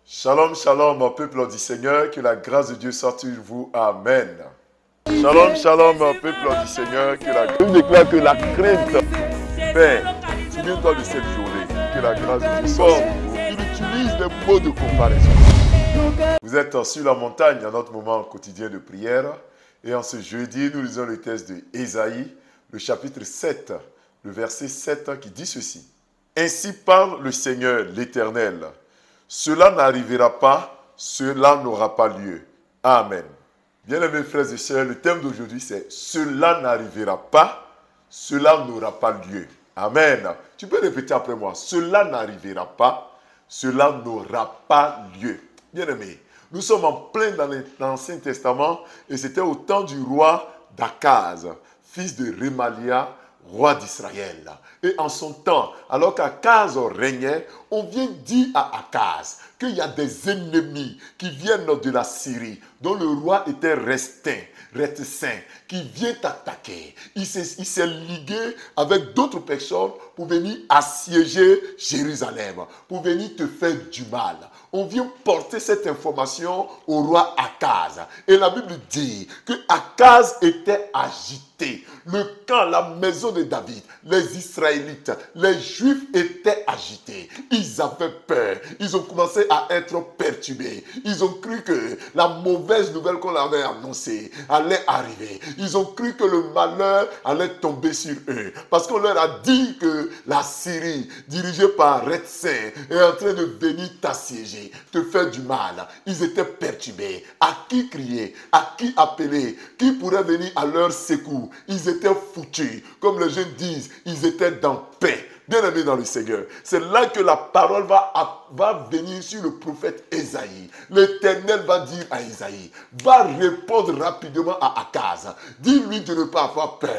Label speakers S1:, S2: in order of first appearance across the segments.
S1: Shalom, shalom, mon peuple du Seigneur, que la grâce de Dieu soit sur vous. Amen. Shalom, shalom, mon peuple du Seigneur, que la grâce déclare que la crainte, Père, souviens-toi de cette journée, que la grâce de Dieu soit sur vous. Il utilise les mots de comparaison. Vous êtes sur la montagne à notre moment quotidien de prière, et en ce jeudi, nous lisons le texte de Ésaïe, le chapitre 7, le verset 7 qui dit ceci. Ainsi parle le Seigneur, l'Éternel. Cela n'arrivera pas, cela n'aura pas lieu. Amen. Bien-aimés frères et sœurs, le thème d'aujourd'hui c'est « Cela n'arrivera pas, cela n'aura pas lieu ». Amen. Tu peux répéter après moi. « Cela n'arrivera pas, cela n'aura pas lieu ». Bien-aimés, nous sommes en plein dans l'Ancien Testament et c'était au temps du roi d'Akaz, fils de Rémalia, roi d'Israël. Et en son temps, alors qu'Akaz régnait, on vient dire à Akaz qu'il y a des ennemis qui viennent de la Syrie, dont le roi était réticent, qui vient t'attaquer. Il s'est ligué avec d'autres personnes pour venir assiéger Jérusalem, pour venir te faire du mal. On vient porter cette information au roi Akaz. Et la Bible dit que Akaz était agité. Le camp, la maison de David, les Israélites, les Juifs étaient agités. Ils avaient peur. Ils ont commencé à être perturbés. Ils ont cru que la mauvaise nouvelle qu'on avait annoncée allait arriver. Ils ont cru que le malheur allait tomber sur eux. Parce qu'on leur a dit que la Syrie, dirigée par Rétsin, est en train de venir t'assiéger, te faire du mal. Ils étaient perturbés. À qui crier? À qui appeler? Qui pourrait venir à leur secours? Ils étaient foutus. Comme les jeunes disent, ils étaient dans paix. Bien-aimés dans le Seigneur, c'est là que la parole va venir sur le prophète Ésaïe. L'Éternel va dire à Ésaïe, va répondre rapidement à Akaz. Dis-lui de ne pas avoir peur.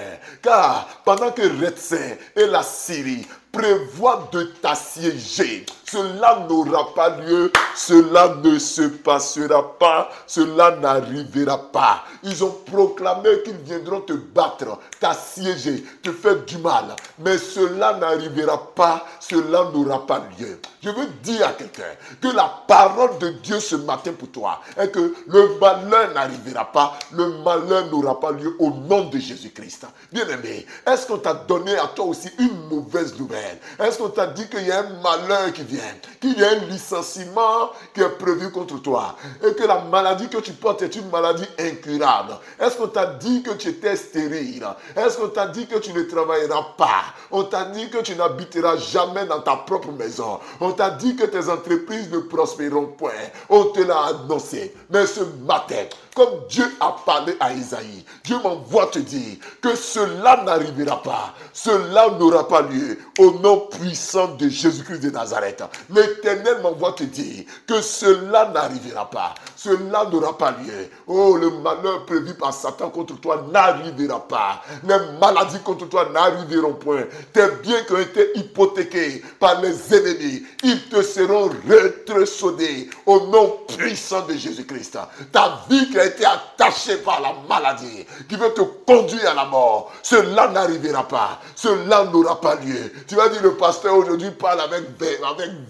S1: Car pendant que Rétsin et la Syrie prévoient de t'assiéger, cela n'aura pas lieu, cela ne se passera pas, cela n'arrivera pas. Ils ont proclamé qu'ils viendront te battre, t'assiéger, te faire du mal. Mais cela n'arrivera pas, cela n'aura pas lieu. Je veux dire à quelqu'un que la parole de Dieu ce matin pour toi est que le malheur n'arrivera pas, le malheur n'aura pas lieu au nom de Jésus-Christ. Bien-aimé, est-ce qu'on t'a donné à toi aussi une mauvaise nouvelle? Est-ce qu'on t'a dit qu'il y a un malheur qui vient, qu'il y a un licenciement qui est prévu contre toi et que la maladie que tu portes est une maladie incurable? Est-ce qu'on t'a dit que tu étais stérile? Est-ce qu'on t'a dit que tu ne travailleras pas? On t'a dit que tu n'habiteras jamais dans ta propre maison. On t'a dit que tes entreprises ne prospéreront point. On te l'a annoncé. Mais ce matin, comme Dieu a parlé à Isaïe, Dieu m'envoie te dire que cela n'arrivera pas. Cela n'aura pas lieu. Au nom puissant de Jésus-Christ de Nazareth. L'Éternel m'envoie te dire que cela n'arrivera pas. Cela n'aura pas lieu. Oh, le malheur prévu par Satan contre toi n'arrivera pas. Les maladies contre toi n'arriveront point. Tes biens qui ont été hypothéqués par les ennemis, ils te seront rétrocédés au nom puissant de Jésus-Christ. Ta vie qui a été attachée par la maladie, qui veut te conduire à la mort, cela n'arrivera pas. Cela n'aura pas lieu. Tu vas dire, le pasteur aujourd'hui parle avec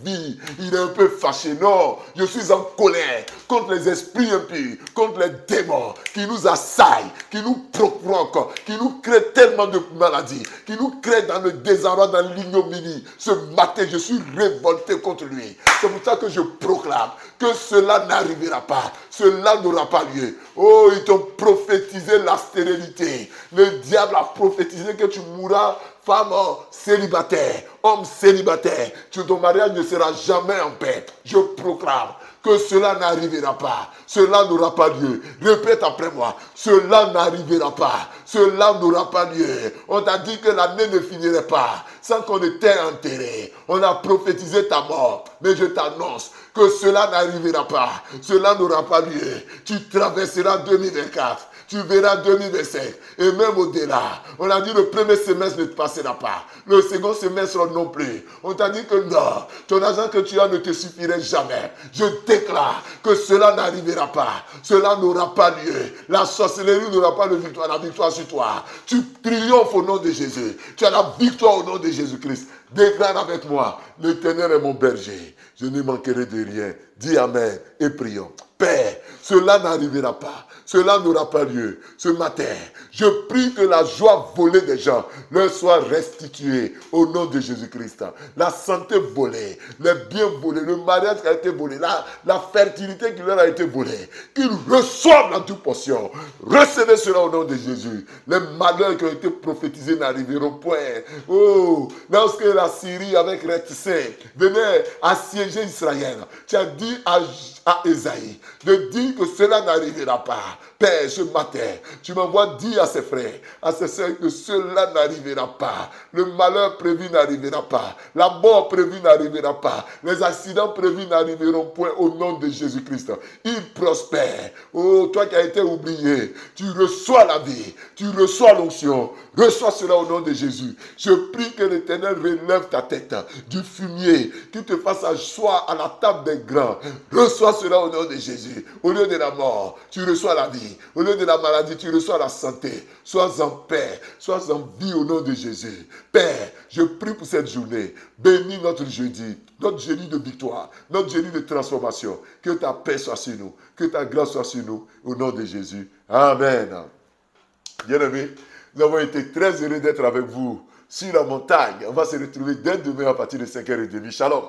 S1: vie. Il est un peu fâché. Non, je suis en colère contre les esprits impurs, contre les démons qui nous assaillent, qui nous provoquent, qui nous créent tellement de maladies, qui nous créent dans le désarroi, dans l'ignominie. Ce matin, je suis révolté contre lui. C'est pour ça que je proclame que cela n'arrivera pas. Cela n'aura pas lieu. Oh, ils t'ont prophétisé la stérilité. Le diable a prophétisé que tu mourras femme célibataire, homme célibataire. Ton mariage ne sera jamais en paix. Je proclame que cela n'arrivera pas. Cela n'aura pas lieu. Répète après moi. Cela n'arrivera pas. Cela n'aura pas lieu. On t'a dit que l'année ne finirait pas sans qu'on t'ait enterré. On a prophétisé ta mort. Mais je t'annonce que cela n'arrivera pas. Cela n'aura pas lieu. Tu traverseras 2024. Tu verras 2025 et même au-delà. On a dit le premier semestre ne te passera pas. Le second semestre non plus. On t'a dit que non, ton argent que tu as ne te suffirait jamais. Je déclare que cela n'arrivera pas. Cela n'aura pas lieu. La sorcellerie n'aura pas de victoire, la victoire sur toi. Tu triomphes au nom de Jésus. Tu as la victoire au nom de Jésus-Christ. Déclare avec moi, l'Éternel est mon berger. Je ne manquerai de rien. Dis Amen et prions. Père, cela n'arrivera pas. Cela n'aura pas lieu. Ce matin, je prie que la joie volée des gens leur soit restituée au nom de Jésus-Christ. La santé volée, les biens volés, le mariage qui a été volé, la fertilité qui leur a été volée, qu'ils reçoivent la toute portion. Recevez cela au nom de Jésus. Les malheurs qui ont été prophétisés n'arriveront point. Oh, lorsque la Syrie avec Réticé venait assiéger Israël, tu as dit à Esaïe de dire que cela n'arrivera pas. Père, ce matin, tu m'envoies dire à ses frères, à ses sœurs que cela n'arrivera pas. Le malheur prévu n'arrivera pas. La mort prévue n'arrivera pas. Les accidents prévus n'arriveront point au nom de Jésus-Christ. Il prospère. Oh, toi qui as été oublié, tu reçois la vie, tu reçois l'onction. Reçois cela au nom de Jésus. Je prie que l'Éternel relève ta tête du fumier, qu'il te fasse asseoir à la table des grands. Reçois cela au nom de Jésus. Au lieu de la mort, tu reçois la vie. Au lieu de la maladie, tu reçois la santé. Sois en paix, sois en vie au nom de Jésus. Père, je prie pour cette journée. Bénis notre jeudi de victoire, notre jeudi de transformation. Que ta paix soit sur nous, que ta grâce soit sur nous, au nom de Jésus. Amen. Bien-aimés, nous avons été très heureux d'être avec vous sur la montagne. On va se retrouver dès demain à partir de 5h30. Shalom.